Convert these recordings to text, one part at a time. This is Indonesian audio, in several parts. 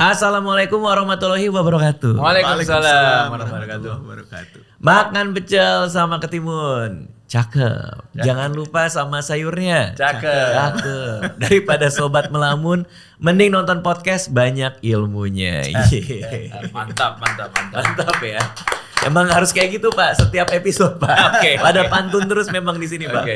Assalamualaikum warahmatullahi wabarakatuh. Waalaikumsalam warahmatullahi wabarakatuh. Makan pecel sama ketimun. Cakep. Jangan lupa sama sayurnya. Cakep. Daripada sobat melamun, mending nonton podcast banyak ilmunya. Mantap. Mantap ya. Emang harus kayak gitu Pak, setiap episode Pak. Oke. Ada pantun terus memang di sini Pak.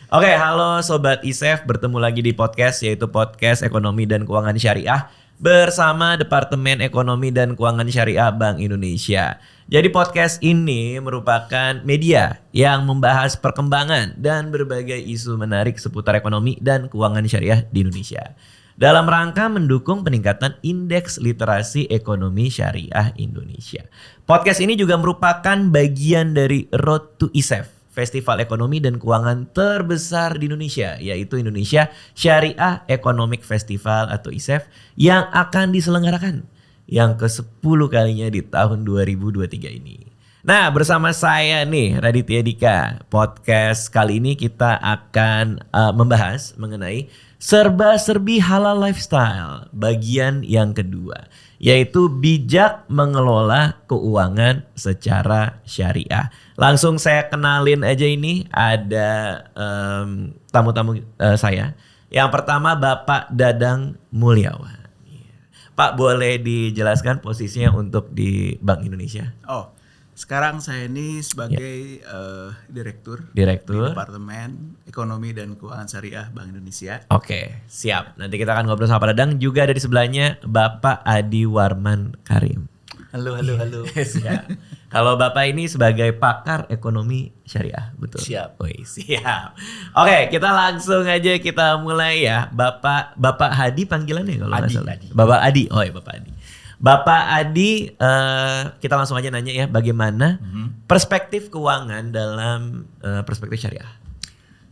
Oke, halo Sobat ISEF, bertemu lagi di podcast yaitu Podcast Ekonomi dan Keuangan Syariah bersama Departemen Ekonomi dan Keuangan Syariah Bank Indonesia. Jadi podcast ini merupakan media yang membahas perkembangan dan berbagai isu menarik seputar ekonomi dan keuangan syariah di Indonesia. Dalam rangka mendukung peningkatan indeks literasi ekonomi syariah Indonesia. Podcast ini juga merupakan bagian dari Road to ISEF, Festival Ekonomi dan Keuangan terbesar di Indonesia, yaitu Indonesia Syariah Economic Festival atau ISEF yang akan diselenggarakan yang ke-10 kalinya di tahun 2023 ini. Nah, bersama saya nih Raditya Dika. Podcast kali ini kita akan membahas mengenai serba-serbi halal lifestyle bagian yang kedua, yaitu bijak mengelola keuangan secara syariah. Langsung saya kenalin aja ini ada tamu-tamu saya. Yang pertama Bapak Dadang Mulyawan. Pak, boleh dijelaskan posisinya untuk di Bank Indonesia? Oh, sekarang saya ini sebagai direktur di Direktur. Departemen Ekonomi dan Keuangan Syariah Bank Indonesia. Oke, siap. Nanti kita akan ngobrol sama Pak Dadang. Juga ada di sebelahnya Bapak Adi Warman Karim. Halo. Siap. Kalau Bapak ini sebagai pakar ekonomi syariah, betul? Siap. Woi, siap. Oke, kita langsung aja kita mulai ya. Bapak Hadi panggilannya kalau nggak salah. Adi. Bapak Adi. Oh ya, Bapak Adi. Bapak Adi, kita langsung aja nanya ya, bagaimana perspektif keuangan dalam perspektif syariah?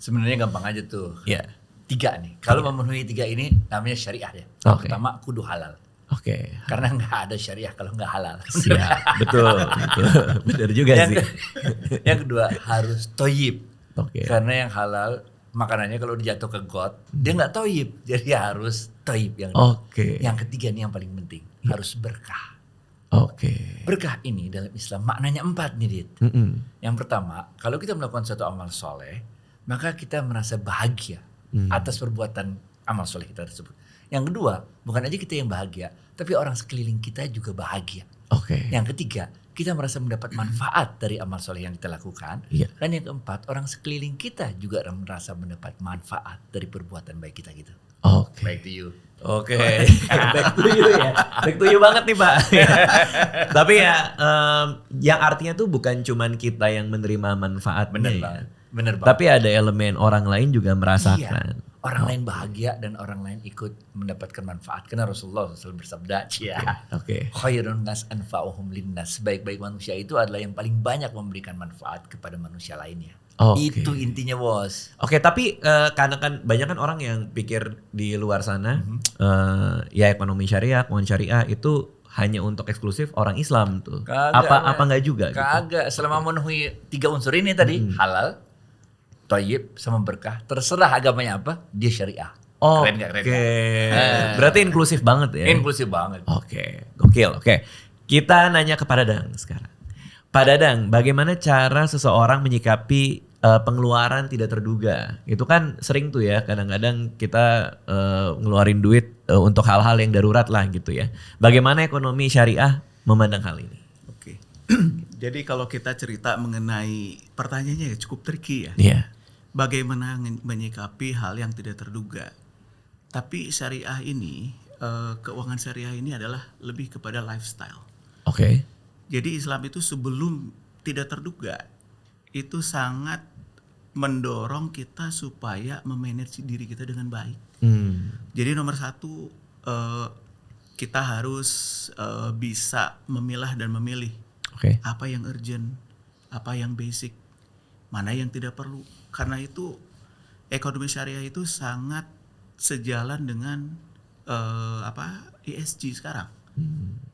Sebenarnya gampang aja tuh. Ya. 3 nih. Kalau memenuhi 3 ini namanya syariah ya. Oke. Pertama kudu halal. Oke. Karena nggak ada syariah kalau nggak halal. Siap. Betul. Benar juga sih. Yang kedua harus toyib. Oke. Karena yang halal makanannya kalau dijatuh ke got dia nggak toyib, jadi harus toyib yang kedua. Oke. Yang ketiga nih yang paling penting harus berkah. Oke. Berkah ini dalam Islam maknanya 4 nih Dit. Yang pertama, kalau kita melakukan suatu amal soleh, maka kita merasa bahagia atas perbuatan amal soleh kita tersebut. Yang kedua, bukan aja kita yang bahagia, tapi orang sekeliling kita juga bahagia. Oke. Yang ketiga, kita merasa mendapat manfaat dari amal soleh yang kita lakukan. Iya. Dan yang keempat, orang sekeliling kita juga merasa mendapat manfaat dari perbuatan baik kita gitu. Oke. Back to you. Oke. Back to you ya. Back to you banget nih Pak. Tapi ya, yang artinya tuh bukan cuman kita yang menerima manfaatnya. Bener banget. Tapi ada elemen orang lain juga merasakan. Iya. Orang lain bahagia dan orang lain ikut mendapatkan manfaat. Karena Rasulullah SAW bersabda, Oke. khairun nas anfa'uhum linnas. Sebaik-baik manusia itu adalah yang paling banyak memberikan manfaat kepada manusia lainnya. Oke. Itu intinya bos. Oke, tapi karena kan banyak kan orang yang pikir di luar sana, ya ekonomi syariah, keuangan syariah itu hanya untuk eksklusif orang Islam tuh. Apa enggak juga? Kagak. Selama memenuhi 3 unsur ini tadi, halal, toyib, sama berkah. Terserah agamanya apa, dia syariah. Keren gak? Berarti inklusif banget ya? Inklusif banget. Oke, gokil. Oke, kita nanya ke Pak Dadang sekarang. Pak Dadang, bagaimana cara seseorang menyikapi pengeluaran tidak terduga? Itu kan sering tuh ya, kadang-kadang kita ngeluarin duit untuk hal-hal yang darurat lah gitu ya. Bagaimana ekonomi syariah memandang hal ini? Oke. Jadi kalau kita cerita mengenai pertanyaannya cukup tricky ya. Iya. Bagaimana menyikapi hal yang tidak terduga. Tapi syariah ini, keuangan syariah ini adalah lebih kepada lifestyle. Oke. Jadi Islam itu sebelum tidak terduga, itu sangat mendorong kita supaya memanage diri kita dengan baik. Jadi nomor 1, kita harus bisa memilah dan memilih. Oke. Apa yang urgent, apa yang basic, mana yang tidak perlu. Karena itu ekonomi syariah itu sangat sejalan dengan ESG sekarang.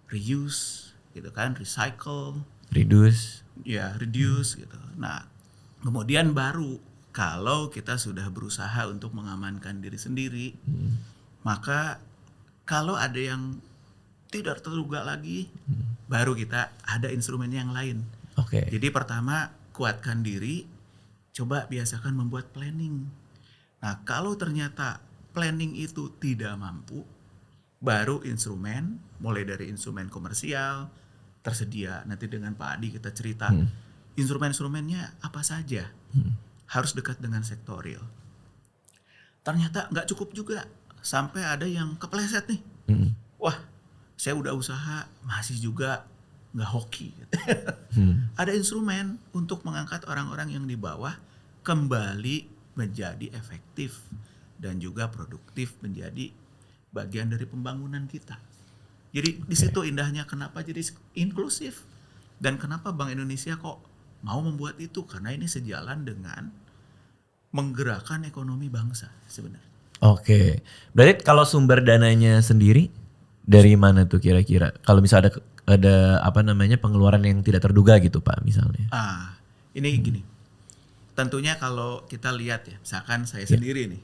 Reuse gitu kan, recycle, Reduce. ya reduce gitu. Nah, kemudian baru kalau kita sudah berusaha untuk mengamankan diri sendiri, maka kalau ada yang tidak terduga lagi, baru kita ada instrumen yang lain. Oke. Jadi pertama kuatkan diri, coba biasakan membuat planning. Nah kalau ternyata planning itu tidak mampu, baru instrumen, mulai dari instrumen komersial, tersedia. Nanti dengan Pak Adi kita cerita instrumen-instrumennya apa saja. Harus dekat dengan sektorial. Ternyata nggak cukup juga, sampai ada yang kepleset nih. Wah, saya udah usaha masih juga nggak hoki. Ada instrumen untuk mengangkat orang-orang yang di bawah kembali menjadi efektif dan juga produktif, menjadi bagian dari pembangunan kita. Jadi di situ indahnya kenapa jadi inklusif dan kenapa Bank Indonesia kok mau membuat itu, karena ini sejalan dengan menggerakkan ekonomi bangsa sebenarnya. Oke. Berarti kalau sumber dananya sendiri dari mana tuh kira-kira? Kalau misalnya ada apa namanya pengeluaran yang tidak terduga gitu Pak misalnya. Ini gini. Tentunya kalau kita lihat ya, misalkan saya sendiri nih.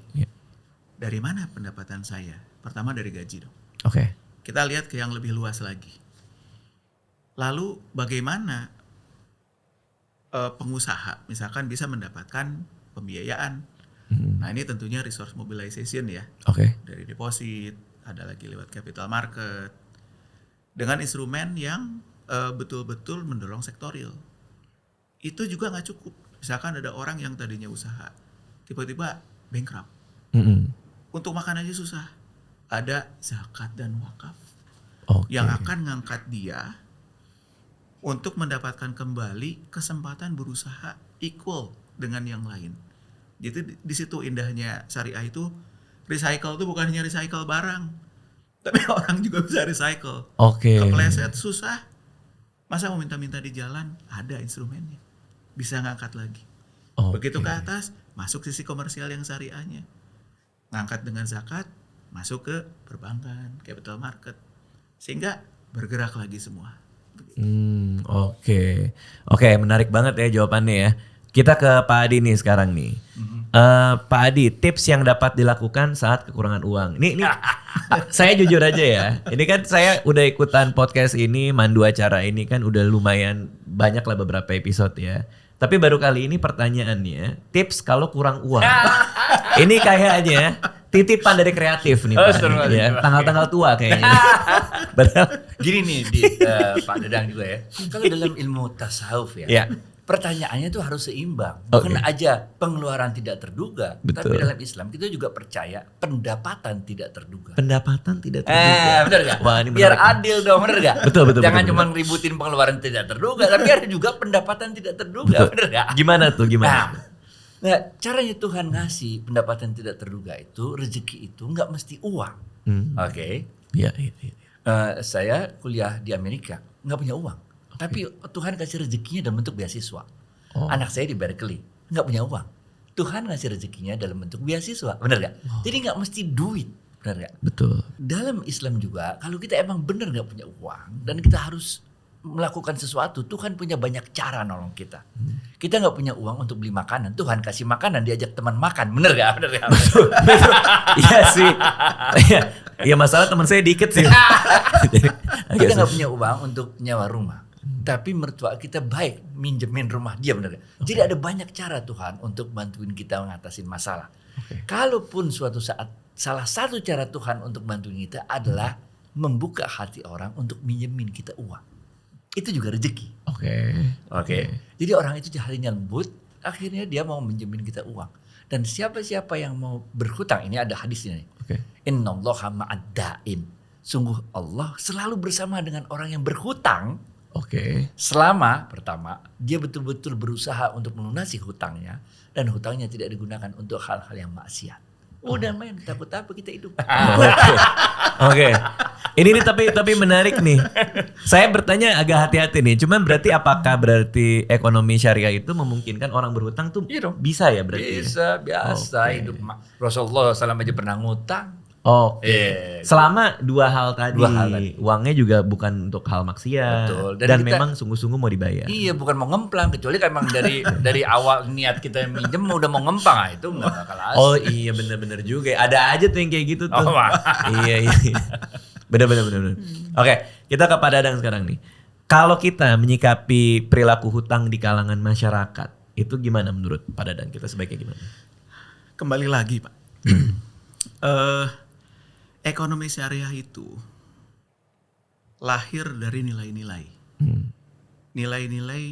Dari mana pendapatan saya? Pertama dari gaji dong. Oke. Kita lihat ke yang lebih luas lagi. Lalu bagaimana pengusaha misalkan bisa mendapatkan pembiayaan. Nah ini tentunya resource mobilization ya. Oke. Dari deposit, ada lagi lewat capital market. Dengan instrumen yang betul-betul mendorong sektorial. Itu juga nggak cukup. Misalkan ada orang yang tadinya usaha, tiba-tiba bankrupt. Untuk makan aja susah. Ada zakat dan wakaf yang akan ngangkat dia untuk mendapatkan kembali kesempatan berusaha equal dengan yang lain. Jadi di situ indahnya syariah itu, recycle itu bukan hanya recycle barang, tapi orang juga bisa recycle. Kepleset susah, masa mau minta-minta di jalan, ada instrumennya, bisa ngangkat lagi. Begitu ke atas, masuk sisi komersial yang syariahnya, ngangkat dengan zakat, masuk ke perbankan, capital market, sehingga bergerak lagi semua. Oke, menarik banget ya jawabannya ya. Kita ke Pak Adi nih sekarang nih. Pak Adi, tips yang dapat dilakukan saat kekurangan uang. Ini saya jujur aja ya. Ini kan saya udah ikutan podcast ini, mandu acara ini kan udah lumayan banyak lah beberapa episode ya. Tapi baru kali ini pertanyaannya, tips kalau kurang uang. Ini kayaknya titipan dari kreatif nih Pak. Ya, tanggal-tanggal tua kayaknya. Gini nih Pak Dadang juga ya. Kalau dalam ilmu tasawuf ya. Pertanyaannya itu harus seimbang. Bukan aja pengeluaran tidak terduga. Betul. Tapi dalam Islam kita juga percaya pendapatan tidak terduga. Pendapatan tidak terduga. Bener gak? Wah, ini biar adil dong, bener gak? Betul. Jangan cuma ributin pengeluaran tidak terduga. Tapi ada juga pendapatan tidak terduga. Bener gak? Gimana tuh? Nah, caranya Tuhan ngasih pendapatan tidak terduga itu, rezeki itu nggak mesti uang. Oke. Iya. Saya kuliah di Amerika, nggak punya uang. Tapi Tuhan kasih rezekinya dalam bentuk beasiswa. Anak saya di Berkeley, nggak punya uang. Tuhan ngasih rezekinya dalam bentuk beasiswa, bener gak? Jadi nggak mesti duit, bener gak? Betul. Dalam Islam juga, kalau kita emang bener nggak punya uang dan kita harus melakukan sesuatu, Tuhan punya banyak cara nolong kita. Kita nggak punya uang untuk beli makanan, Tuhan kasih makanan, diajak teman makan, bener gak? Betul. Iya sih. Iya masalah teman saya dikit sih. Kita nggak punya uang untuk nyewa rumah. Tapi mertua kita baik minjemin rumah dia, bener gak? Jadi ada banyak cara Tuhan untuk bantuin kita mengatasi masalah. Kalaupun suatu saat salah satu cara Tuhan untuk bantuin kita adalah membuka hati orang untuk minjemin kita uang. Itu juga rezeki. Oke. Jadi orang itu hatinya lembut, akhirnya dia mau minjemin kita uang. Dan siapa-siapa yang mau berhutang, ini ada hadisnya nih. Innallaha ma'ad-da'in. Sungguh Allah selalu bersama dengan orang yang berhutang. Selama pertama dia betul-betul berusaha untuk melunasi hutangnya dan hutangnya tidak digunakan untuk hal-hal yang maksiat. Udah main takut apa kita hidup. Oke. Ini nih tapi menarik nih. Saya bertanya agak hati-hati nih. Cuman berarti apakah berarti ekonomi syariah itu memungkinkan orang berhutang tuh bisa ya berarti? Bisa, biasa hidup. Rasulullah SAW aja pernah ngutang. Selama dua hal tadi. Uangnya juga bukan untuk hal maksiat. Betul. Dan memang sungguh-sungguh mau dibayar. Iya, bukan mau ngemplang, kecuali kan emang dari awal niat kita minjem udah mau ngemplang, itu enggak bakal asik. Iya bener-bener juga. Ada aja tuh yang kayak gitu tuh. Iya. Bener. Oke, kita ke Pak Dadang sekarang nih. Kalau kita menyikapi perilaku hutang di kalangan masyarakat, itu gimana menurut Pak Dadang? Kita sebaiknya gimana? Kembali lagi Pak, ekonomi syariah itu lahir dari nilai-nilai. Nilai-nilai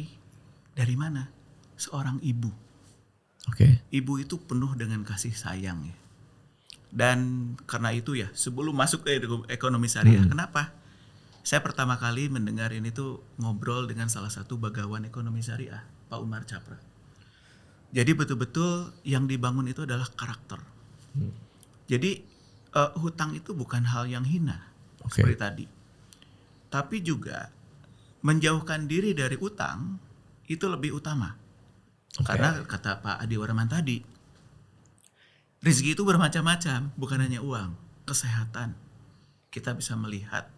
dari mana? Seorang ibu. Oke. Ibu itu penuh dengan kasih sayang ya. Dan karena itu ya, sebelum masuk ke ekonomi syariah, kenapa? Saya pertama kali mendengar ini tuh ngobrol dengan salah satu bagawan ekonomi syariah, Pak Umar Capra. Jadi betul-betul yang dibangun itu adalah karakter. Jadi hutang itu bukan hal yang hina seperti tadi. Tapi juga menjauhkan diri dari utang itu lebih utama. Karena kata Pak Adi Warman tadi, rezeki itu bermacam-macam, bukan hanya uang, kesehatan. Kita bisa melihat,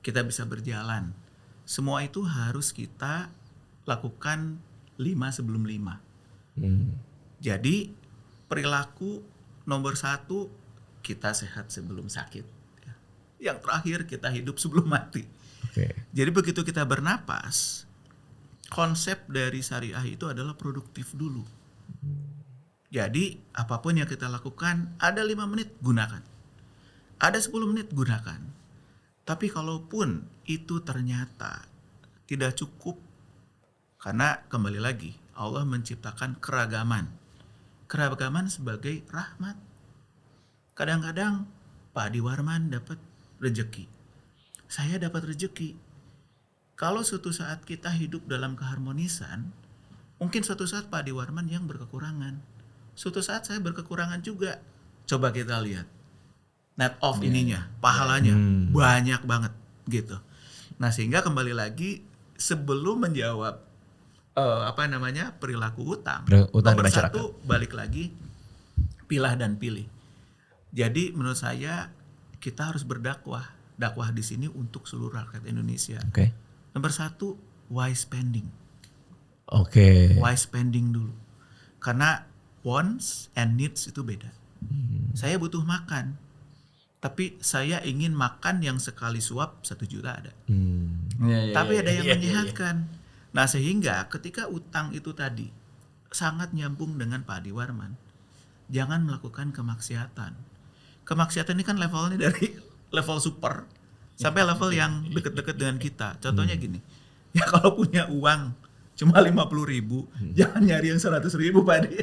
kita bisa berjalan. Semua itu harus kita lakukan 5 sebelum 5. Jadi perilaku nomor 1, kita sehat sebelum sakit. Yang terakhir, kita hidup sebelum mati. Jadi begitu kita bernapas, konsep dari syariah itu adalah produktif dulu. Jadi apapun yang kita lakukan, ada 5 menit gunakan. Ada 10 menit gunakan. Tapi kalaupun itu ternyata tidak cukup, karena kembali lagi, Allah menciptakan keragaman. Keragaman sebagai rahmat. Kadang-kadang Pak Adi Warman dapat rezeki. Saya dapat rezeki. Kalau suatu saat kita hidup dalam keharmonisan, mungkin suatu saat Pak Adi Warman yang berkekurangan. Suatu saat saya berkekurangan juga. Coba kita lihat. Net off ininya, pahalanya banyak banget gitu. Nah, sehingga kembali lagi sebelum menjawab perilaku utang nomor masyarakat. 1 balik lagi pilah dan pilih. Jadi menurut saya kita harus berdakwah. Dakwah di sini untuk seluruh rakyat Indonesia. Nomor 1, wise spending. Wise spending dulu. Karena wants and needs itu beda. Saya butuh makan, tapi saya ingin makan yang sekali suap 1 juta ada. Tapi ada yang menyehatkan. Nah, sehingga ketika utang itu tadi sangat nyambung dengan Pak Adi Warman. Jangan melakukan kemaksiatan. Kemaksiatan ini kan levelnya dari level super sampai level yang deket-deket dengan kita. Contohnya gini, ya kalau punya uang cuma 50.000, jangan nyari yang 100.000 Pak Adi.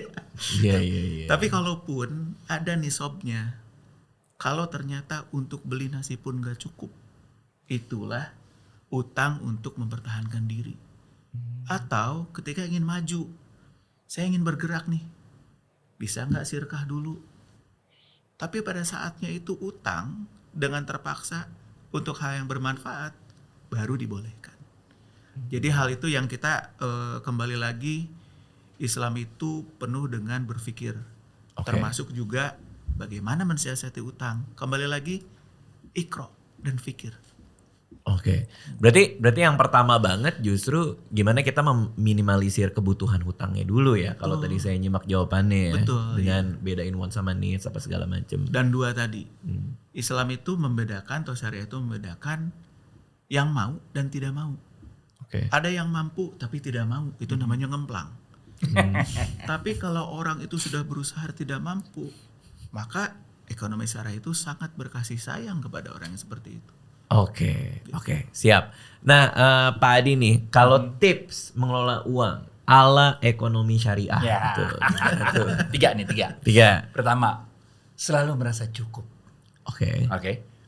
Tapi kalaupun ada nisabnya, kalau ternyata untuk beli nasi pun gak cukup, itulah utang untuk mempertahankan diri. Atau ketika ingin maju, saya ingin bergerak nih, bisa gak sirkah dulu? Tapi pada saatnya itu utang dengan terpaksa untuk hal yang bermanfaat, baru dibolehkan. Jadi hal itu yang kita kembali lagi, Islam itu penuh dengan berpikir. Termasuk juga bagaimana mensiasati utang. Kembali lagi, ikro dan fikir. Berarti yang pertama banget justru gimana kita meminimalisir kebutuhan hutangnya dulu ya. Kalau tadi saya nyimak jawabannya ya. Dengan bedain want sama needs apa segala macam. Dan 2 tadi. Islam itu membedakan, atau syariah itu membedakan yang mau dan tidak mau. Ada yang mampu tapi tidak mau, itu namanya ngemplang. Tapi kalau orang itu sudah berusaha tidak mampu, maka ekonomi syariah itu sangat berkasih sayang kepada orang yang seperti itu. Oke, siap. Nah, Pak Adi nih, kalau tips mengelola uang ala ekonomi syariah, Tiga. Pertama, selalu merasa cukup.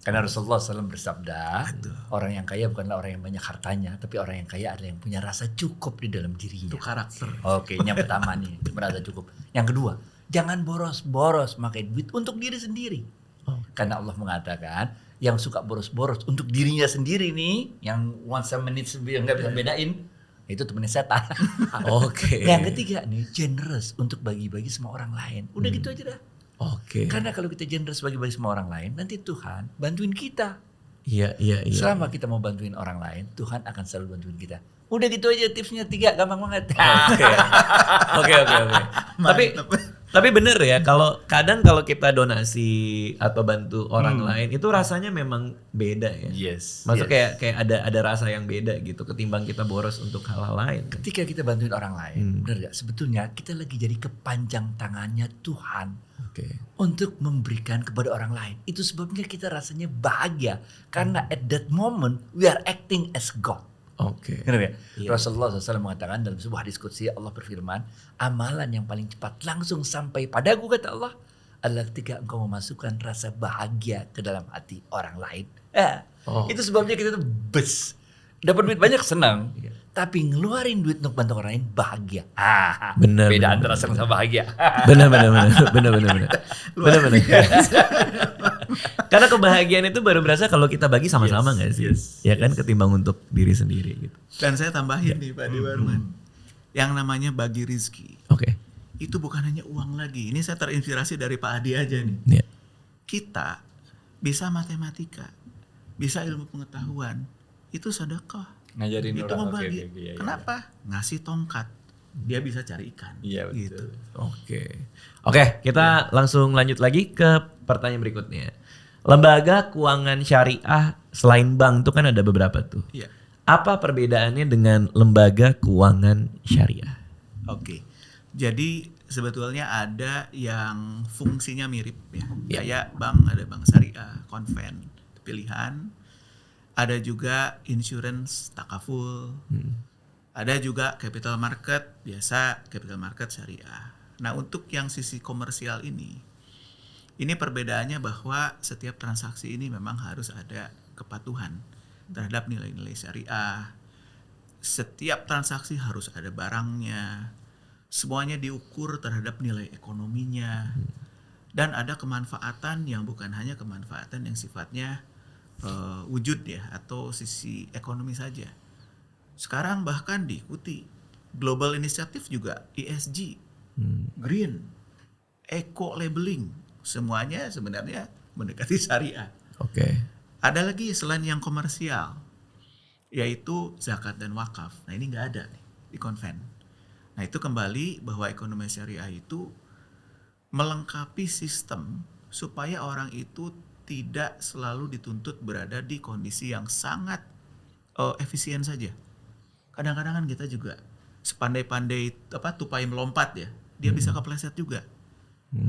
Karena Rasulullah SAW bersabda, orang yang kaya bukanlah orang yang banyak hartanya, tapi orang yang kaya adalah yang punya rasa cukup di dalam dirinya. Itu karakter. Ini yang pertama nih, merasa cukup. Yang kedua, jangan boros-boros pakai duit untuk diri sendiri. Karena Allah mengatakan, yang suka boros-boros untuk dirinya sendiri nih, yang once a minute yang nggak bisa bedain, itu temennya setan. Yang ketiga nih, generous untuk bagi-bagi semua orang lain. Udah gitu aja dah. Karena kalau kita generous bagi-bagi semua orang lain, nanti Tuhan bantuin kita. Iya. Selama kita mau bantuin orang lain, Tuhan akan selalu bantuin kita. Udah gitu aja tipsnya 3, gampang banget. Oke. Tapi bener ya, kalau kita donasi atau bantu orang lain itu rasanya memang beda ya. Yes. Maksudnya kayak ada rasa yang beda gitu ketimbang kita boros untuk hal-hal lain. Ketika kita bantuin orang lain, benar gak? Sebetulnya kita lagi jadi kepanjang tangannya Tuhan Oke. untuk memberikan kepada orang lain. Itu sebabnya kita rasanya bahagia karena at that moment we are acting as God. Oke. Kenapa ya? Rasulullah SAW mengatakan dalam sebuah hadis qudsi, Allah berfirman, amalan yang paling cepat langsung sampai padaku, kata Allah, adalah ketika engkau memasukkan rasa bahagia ke dalam hati orang lain. Itu sebabnya kita tuh dapat duit banyak senang, tapi ngeluarin duit untuk bantu orang lain bahagia. Benar, Beda benar, antara senang sama bahagia. Benar. Karena kebahagiaan itu baru berasa kalau kita bagi sama-sama nggak sih? Ya kan ketimbang untuk diri sendiri gitu. Dan saya tambahin nih Pak Dewarman, yang namanya bagi rizki. Oke. Itu bukan hanya uang lagi. Ini saya terinspirasi dari Pak Adi aja nih. Iya. Kita bisa matematika, bisa ilmu pengetahuan, itu sedekah. Ngajarin Itu orang. membagi. Oke, Kenapa? Ngasih tongkat, dia bisa cari ikan. Iya, betul. Gitu. Oke, kita langsung lanjut lagi ke pertanyaan berikutnya. Lembaga keuangan syariah selain bank itu kan ada beberapa tuh. Iya. Apa perbedaannya dengan lembaga keuangan syariah? Oke. Jadi sebetulnya ada yang fungsinya mirip ya. Kayak bank, ada bank syariah, konven, pilihan. Ada juga insurance, takaful. Ada juga capital market, biasa capital market syariah. Nah, untuk yang sisi komersial ini perbedaannya bahwa setiap transaksi ini memang harus ada kepatuhan terhadap nilai-nilai syariah. Setiap transaksi harus ada barangnya. Semuanya diukur terhadap nilai ekonominya. Dan ada kemanfaatan yang bukan hanya kemanfaatan yang sifatnya wujud ya, atau sisi ekonomi saja. Sekarang bahkan diikuti global initiative juga, ESG, green, eco labeling, semuanya sebenarnya mendekati syariah. Oke. Ada lagi selain yang komersial, yaitu zakat dan wakaf. Nah, ini nggak ada nih di konven. Nah, itu kembali bahwa ekonomi syariah itu melengkapi sistem supaya orang itu tidak selalu dituntut berada di kondisi yang sangat efisien saja. Kadang-kadang kan kita juga sepandai-pandai tupai melompat ya, dia bisa kepleset juga.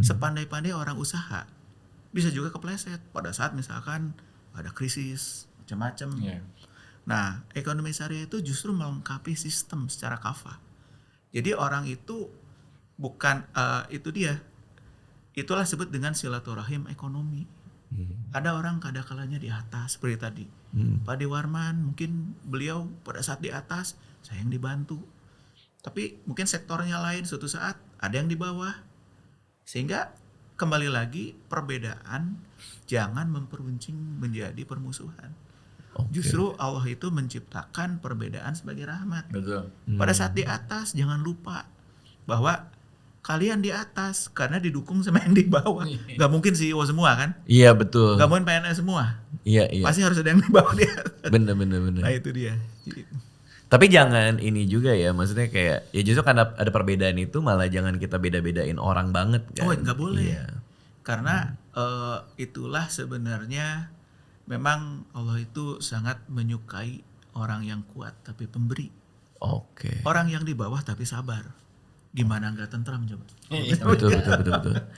Sepandai-pandai orang usaha bisa juga kepleset pada saat misalkan ada krisis macam-macam. Nah, ekonomi syariah itu justru melengkapi sistem secara kafah. Jadi orang itu bukan itulah disebut dengan silaturahim ekonomi. Ada orang kadang-kalanya di atas seperti tadi. Pak Dewarman mungkin beliau pada saat di atas, saya yang dibantu. Tapi mungkin sektornya lain suatu saat ada yang di bawah. Sehingga kembali lagi perbedaan jangan memperuncing menjadi permusuhan. Justru Allah itu menciptakan perbedaan sebagai rahmat. Betul. Pada saat di atas jangan lupa bahwa kalian di atas karena didukung sama yang di bawah. Gak mungkin CEO semua kan? Iya betul. Gak mungkin PNS semua. Iya. Pasti harus ada yang di bawah dia. Bener. Nah itu dia. Tapi jangan ini juga ya, maksudnya kayak ya justru karena ada perbedaan itu malah jangan kita beda-bedain orang banget kan. Oh nggak boleh. Iya. Karena itulah sebenarnya memang Allah itu sangat menyukai orang yang kuat tapi pemberi. Oke. Orang yang di bawah tapi sabar. Gimana nggak tentram coba? Betul.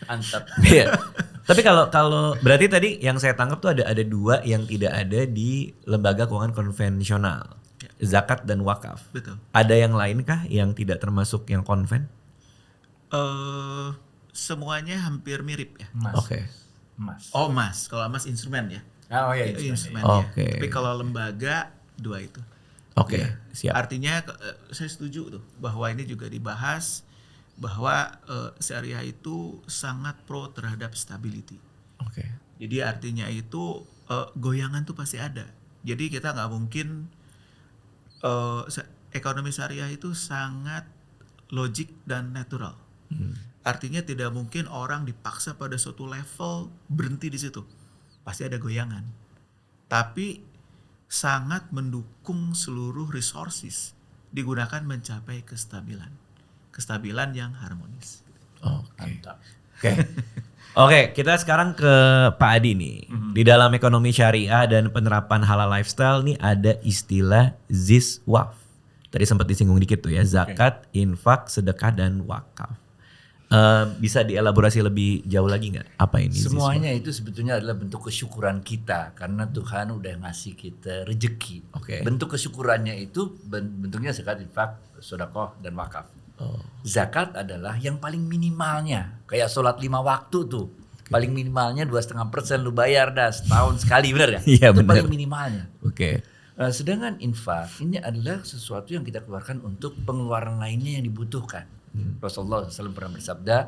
Mantap. Iya. Tapi kalau berarti tadi yang saya tangkap tuh ada dua yang tidak ada di lembaga keuangan konvensional. Zakat dan wakaf. Betul. Ada yang lain kah yang tidak termasuk yang konven? Semuanya hampir mirip ya. Oke. Emas. Oh emas, kalau emas instrumen ya. Oh iya, Instrumen Oke. ya. Tapi kalau lembaga dua itu. Oke, Ya. siap. Artinya saya setuju tuh bahwa ini juga dibahas bahwa syariah itu sangat pro terhadap stability. Oke. Jadi artinya itu goyangan tuh pasti ada. Jadi kita nggak mungkin ekonomi syariah itu sangat logik dan natural. Artinya tidak mungkin orang dipaksa pada suatu level berhenti di situ. Pasti ada goyangan. Tapi sangat mendukung seluruh resources digunakan mencapai kestabilan. Kestabilan yang harmonis. Mantap. Oke, kita sekarang ke Pak Adi nih. Di dalam ekonomi syariah dan penerapan halal lifestyle nih ada istilah ZISWAF. Tadi sempat disinggung dikit tuh ya, zakat, infak, sedekah dan wakaf. Bisa dielaborasi lebih jauh lagi nggak? Apa ini? Semuanya itu sebetulnya adalah bentuk kesyukuran kita karena Tuhan udah ngasih kita rezeki. Bentuk kesyukurannya itu bentuknya zakat, infak, sedekah dan wakaf. Zakat adalah yang paling minimalnya, kayak sholat 5 waktu tuh. Paling minimalnya 2,5% lu bayar dah setahun sekali, benar ya? Iya, itu benar. paling minimalnya. Oke. Sedangkan infak ini adalah sesuatu yang kita keluarkan untuk pengeluaran lainnya yang dibutuhkan. Rasulullah SAW pernah bersabda,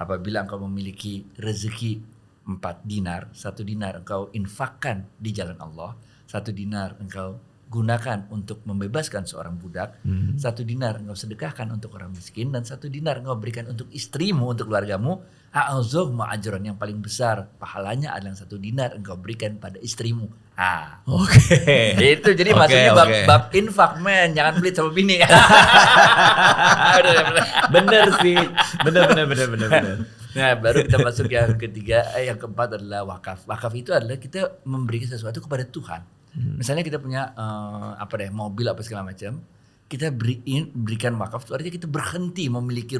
apabila engkau memiliki rezeki 4 dinar, 1 dinar engkau infakkan di jalan Allah, 1 dinar engkau gunakan untuk membebaskan seorang budak, 1 dinar engkau sedekahkan untuk orang miskin, dan 1 dinar engkau berikan untuk istrimu, untuk keluargamu, a'azuhum ajran, yang paling besar pahalanya adalah 1 dinar engkau berikan pada istrimu. Itu jadi maksudnya bab infak, men, jangan beli sama bini. Bener sih, bener. Nah, baru kita masuk yang ketiga, yang keempat adalah wakaf. Wakaf itu adalah kita memberikan sesuatu kepada Tuhan. Misalnya kita punya mobil apa segala macam, kita berikan wakaf, itu artinya kita berhenti memiliki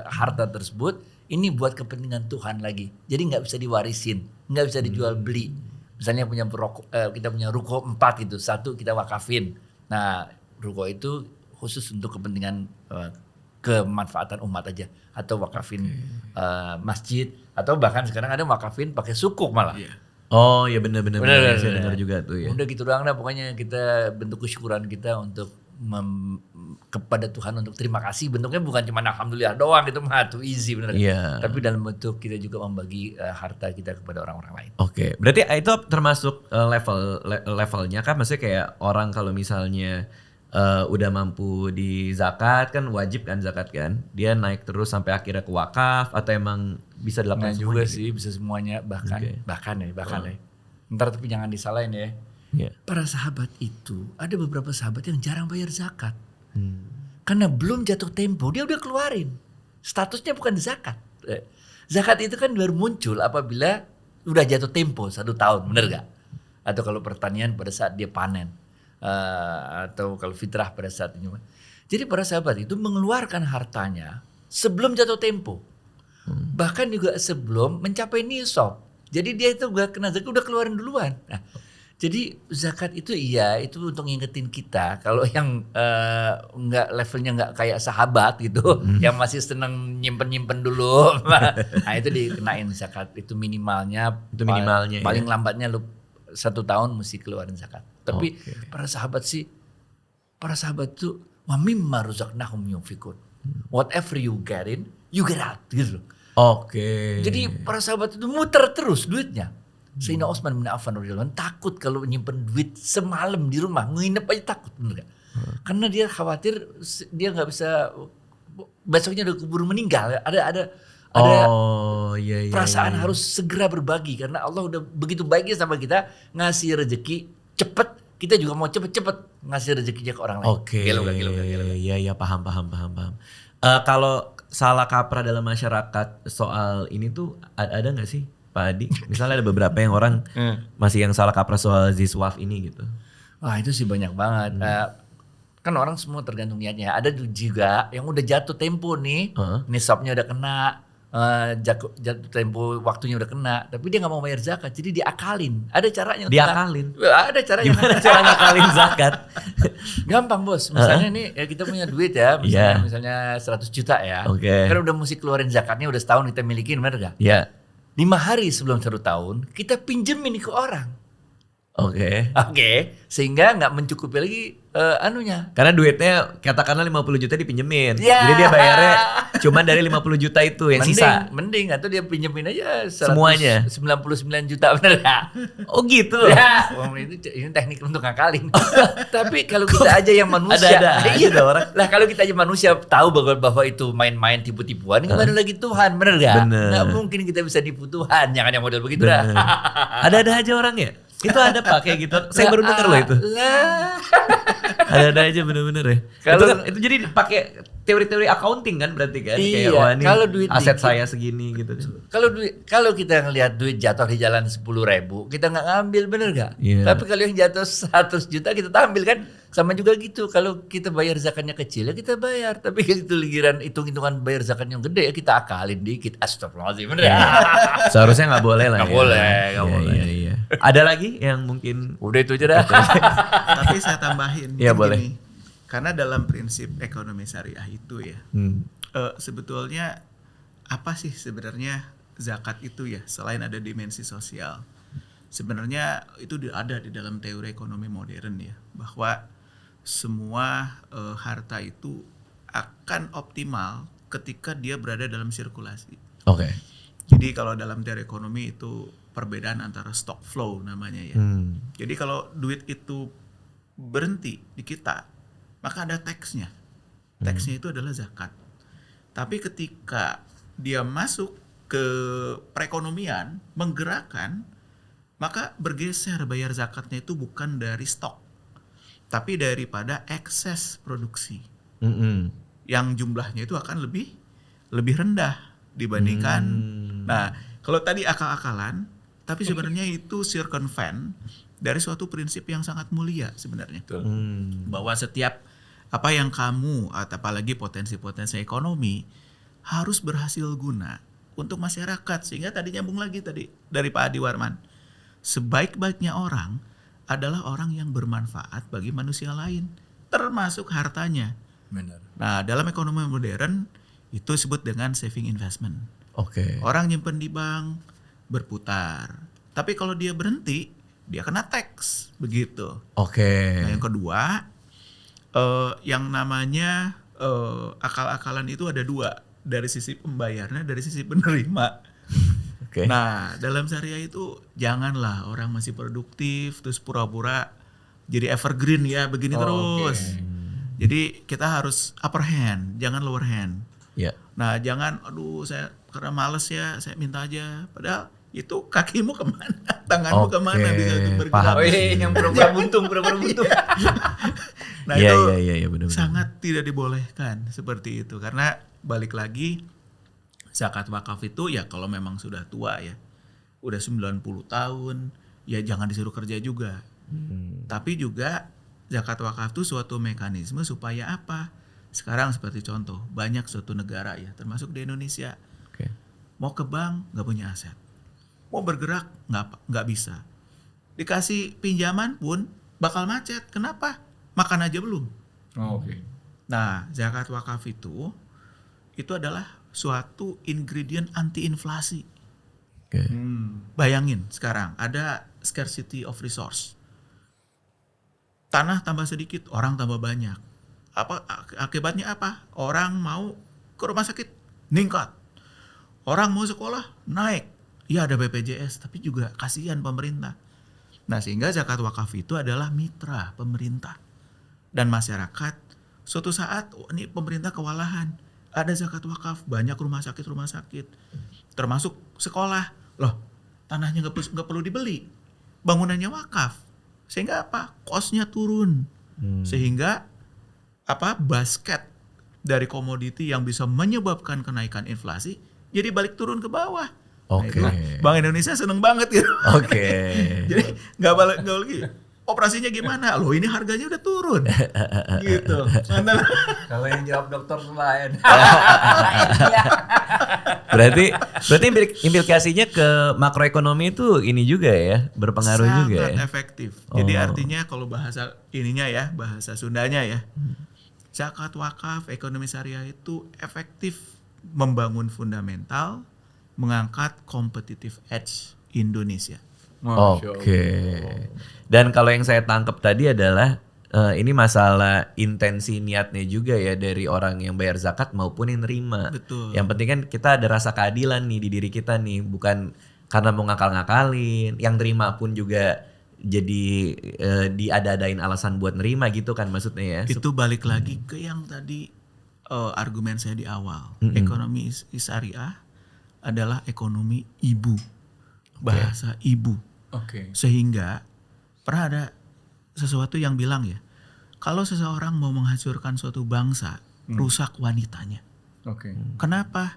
harta tersebut. Ini buat kepentingan Tuhan lagi. Jadi nggak bisa diwarisin, nggak bisa dijual beli. Misalnya kita punya ruko 4 gitu, 1 kita wakafin. Nah, ruko itu khusus untuk kepentingan kemanfaatan umat aja, atau wakafin masjid, atau bahkan sekarang ada wakafin pakai sukuk malah. Oh ya benar. Saya dengar juga tuh ya. Udah gitu doang dah, pokoknya kita bentuk kesyukuran kita untuk kepada Tuhan, untuk terima kasih. Bentuknya bukan cuma alhamdulillah doang, itu mah tuh easy bener. Tapi dalam bentuk kita juga membagi harta kita kepada orang-orang lain. Oke, berarti itu termasuk levelnya kan, maksudnya kayak orang kalau misalnya udah mampu di zakat kan, wajib kan zakat kan, dia naik terus sampai akhirnya ke wakaf, atau emang bisa dilakukan juga sih, bisa semuanya, bahkan ya. Ntar tapi jangan disalahin ya. Para sahabat itu, ada beberapa sahabat yang jarang bayar zakat. Karena belum jatuh tempo, dia udah keluarin. Statusnya bukan zakat. Zakat itu kan baru muncul apabila udah jatuh tempo 1 tahun, bener gak? Atau kalau pertanian pada saat dia panen. Atau kalau fitrah pada saat ini. Jadi para sahabat itu mengeluarkan hartanya sebelum jatuh tempo. Bahkan juga sebelum mencapai nisab. Jadi dia itu gak kena zakat, udah keluarin duluan. Nah, jadi zakat itu itu untuk ngingetin kita kalau yang levelnya nggak kayak sahabat gitu, yang masih seneng nyimpen dulu, nah itu dikenain zakat. Itu minimalnya. Paling lambatnya lu 1 tahun mesti keluarin zakat. Tapi para sahabat tuh wa mimma razaqnahum yunfikun. Whatever you get in, you get out gitu. Jadi para sahabat itu muter terus duitnya. Sayyidina Utsman bin Affan radhiyallahu anhu takut kalau nyimpen duit semalam di rumah, nginep aja takut, bener gak? Karena dia khawatir dia nggak bisa besoknya udah keburu meninggal. Ada perasaan harus segera berbagi karena Allah udah begitu baiknya sama kita, ngasih rezeki cepet, kita juga mau cepet-cepet ngasih rezekinya ke orang lain. Gila. Iya, paham. Kalau salah kaprah dalam masyarakat soal ini tuh ada nggak sih, Pak Adi? Misalnya ada beberapa yang orang masih yang salah kaprah soal ZISWAF ini gitu. Wah, itu sih banyak banget. Kan orang semua tergantung niatnya. Ada juga yang udah jatuh tempo nih, nisabnya udah kena, jatuh tempo waktunya udah kena, tapi dia nggak mau bayar zakat, jadi diakalin. Ada caranya. Diakalin? Ada caranya. Gimana cara ngakalin zakat? Gampang bos. Misalnya nih ya kita punya duit ya, misalnya 100 juta ya. Kan udah mesti keluarin zakatnya, udah setahun kita milikin, bener gak? 5 hari sebelum 1 tahun kita pinjemin ke orang. Sehingga nggak mencukupi lagi anunya. Karena duitnya katakanlah 50 juta dipinjemin. Jadi dia bayarnya cuma dari 50 juta itu yang sisa. Mending atau dia pinjemin aja semuanya 99 juta, bener gak? Oh gitu. Ini teknik untuk ngakalin. Tapi kalau kita aja yang manusia, ada orang. Lah kalau kita aja manusia tahu bahwa itu main-main tipu-tipuan, gimana lagi Tuhan, bener gak? Nggak mungkin kita bisa tipu Tuhan, jangan yang model begitu dah. Ada aja orang ya. Itu ada Pak kayak gitu. Saya baru dengar loh itu. Ada aja bener-bener ya. Kalau- itu jadi pakai teori-teori accounting kan berarti kan? Iya, Kayak wah ini kalau duit aset dikit- saya segini gitu kan. Kalau kita ngelihat duit jatuh di jalan 10.000, kita nggak ngambil, bener nggak? Iya. Tapi kalau yang jatuh 100 juta kita ambil kan, sama juga gitu. Kalau kita bayar zakatnya kecil ya kita bayar, tapi itu ligiran hitung-hitungan bayar zakatnya yang gede ya kita akalin dikit. Astagfirullahaladzim, bener ya? Seharusnya nggak boleh lah. Nggak ya. boleh, nggak Iya, boleh. Iya. Ada lagi yang mungkin Udah itu aja dah. Tapi saya tambahin Iya, mungkin boleh. gini. Karena dalam prinsip ekonomi syariah itu ya, sebetulnya apa sih sebenarnya zakat itu ya, selain ada dimensi sosial. Sebenarnya itu ada di dalam teori ekonomi modern ya, bahwa semua harta itu akan optimal ketika dia berada dalam sirkulasi. Oke. Jadi kalau dalam teori ekonomi itu perbedaan antara stock flow namanya ya. Jadi kalau duit itu berhenti di kita, maka ada taxnya. Taxnya itu adalah zakat. Tapi ketika dia masuk ke perekonomian, menggerakkan, maka bergeser bayar zakatnya itu bukan dari stok, tapi daripada ekses produksi. Yang jumlahnya itu akan lebih rendah dibandingkan. Nah, kalau tadi akal-akalan, tapi sebenarnya itu circumvent dari suatu prinsip yang sangat mulia sebenarnya. Bahwa setiap apa yang kamu, atau apalagi potensi-potensi ekonomi, harus berhasil guna untuk masyarakat. Sehingga tadi nyambung lagi tadi dari Pak Adi Warman, sebaik-baiknya orang adalah orang yang bermanfaat bagi manusia lain, termasuk hartanya. Benar. Nah, dalam ekonomi modern itu disebut dengan saving investment. Oke. Orang nyimpen di bank, berputar. Tapi kalau dia berhenti, dia kena tax, begitu. Oke. Nah, yang kedua, yang namanya akal-akalan itu ada dua, dari sisi pembayarnya, dari sisi penerima. Oke. Nah, dalam syariah itu janganlah orang masih produktif terus pura-pura jadi evergreen ya, begini terus. Jadi kita harus upper hand, jangan lower hand. Ya. Nah, jangan aduh saya karena males ya, saya minta aja. Padahal itu kakimu kemana, tanganmu Oke, kemana bisa itu bergerak. paham. Oh iya, yang pura-pura buntung. Nah, Iya, itu iya, benar-benar. sangat tidak dibolehkan seperti itu. Karena balik lagi, zakat wakaf itu ya kalau memang sudah tua ya, udah 90 tahun, ya jangan disuruh kerja juga. Tapi juga zakat wakaf itu suatu mekanisme supaya apa? Sekarang seperti contoh, banyak suatu negara ya, termasuk di Indonesia, Oke. mau ke bank nggak punya aset, mau bergerak nggak bisa, dikasih pinjaman pun bakal macet. Kenapa? Makan aja belum. Oke. Nah, zakat wakaf itu adalah suatu ingredient anti inflasi. Oke. Bayangin sekarang ada scarcity of resource. Tanah tambah sedikit, orang tambah banyak. Apa akibatnya apa? Orang mau ke rumah sakit, meningkat. Orang mau sekolah, naik. Ya ada BPJS, tapi juga kasihan pemerintah. Nah, sehingga zakat wakaf itu adalah mitra pemerintah dan masyarakat. Suatu saat ini pemerintah kewalahan, ada zakat wakaf, banyak rumah sakit, termasuk sekolah. Loh, tanahnya nggak perlu dibeli, bangunannya wakaf, sehingga apa? Cost-nya turun, sehingga apa? Basket dari komoditi yang bisa menyebabkan kenaikan inflasi jadi balik turun ke bawah. Nah, Oke. itu Bank Indonesia seneng banget gitu. Oke. Jadi nggak lagi. Operasinya gimana? Loh ini harganya udah turun. Gitu. Kalau yang jawab dokter lain. Berarti implikasinya ke makroekonomi itu ini juga ya, berpengaruh juga ya. Sangat efektif. Jadi artinya kalau bahasa ininya ya, bahasa Sundanya ya. Zakat wakaf ekonomi syariah itu efektif membangun fundamental, mengangkat competitive edge Indonesia. Oke. Dan kalau yang saya tangkap tadi adalah ini masalah intensi niatnya juga ya dari orang yang bayar zakat maupun yang nerima. Betul. Yang penting kan kita ada rasa keadilan nih di diri kita nih, bukan karena mau ngakal-ngakalin. Yang terima pun juga jadi diada-adain alasan buat nerima gitu kan maksudnya ya. Itu balik lagi ke yang tadi argumen saya di awal. Ekonomi syariah adalah ekonomi ibu, bahasa ibu. Oke. Sehingga pernah ada sesuatu yang bilang ya, Kalau seseorang mau menghancurkan suatu bangsa, rusak wanitanya. Oke. Kenapa?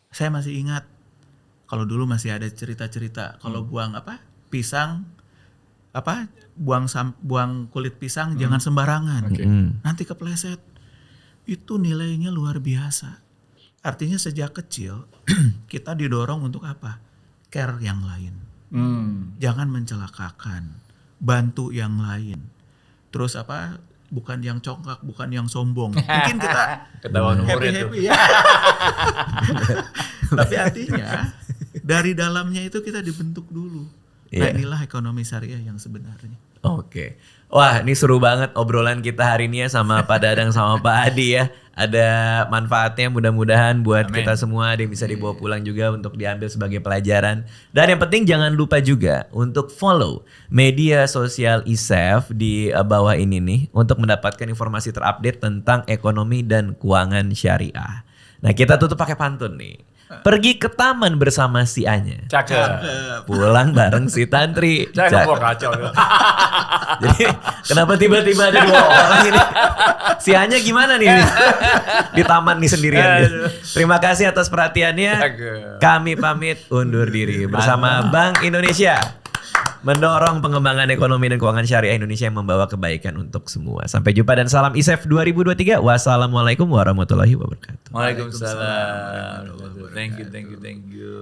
Saya masih ingat kalau dulu masih ada cerita-cerita kalau buang pisang, buang kulit pisang jangan sembarangan. Nanti kepleset. Itu nilainya luar biasa. Artinya sejak kecil kita didorong untuk apa? Care yang lain. Jangan mencelakakan, bantu yang lain. Terus bukan yang congkak, bukan yang sombong. Mungkin kita ketahuan umurnya tuh. happy ya. Tapi artinya dari dalamnya itu kita dibentuk dulu. Nah inilah ekonomi syariah yang sebenarnya. Oke. Wah, ini seru banget obrolan kita hari ini ya sama Pak Dadang sama Pak Adi ya. Ada manfaatnya mudah-mudahan buat kita semua, ada yang bisa dibawa pulang juga untuk diambil sebagai pelajaran. Dan yang penting jangan lupa juga untuk follow media sosial ISEF di bawah ini nih untuk mendapatkan informasi terupdate tentang ekonomi dan keuangan syariah. Nah, kita tutup pakai pantun nih. Pergi ke taman bersama si Anya. Cakep. Pulang bareng si Tantri. Cakep. Kacau. Jadi kenapa tiba-tiba ada 2 orang ini? Si Anya gimana nih? Di taman nih sendirian. Terima kasih atas perhatiannya. Kami pamit undur diri bersama Bank Indonesia. Mendorong pengembangan ekonomi dan keuangan syariah Indonesia yang membawa kebaikan untuk semua. Sampai jumpa dan salam ISEF 2023. Wassalamualaikum warahmatullahi wabarakatuh. Waalaikumsalam. Thank you.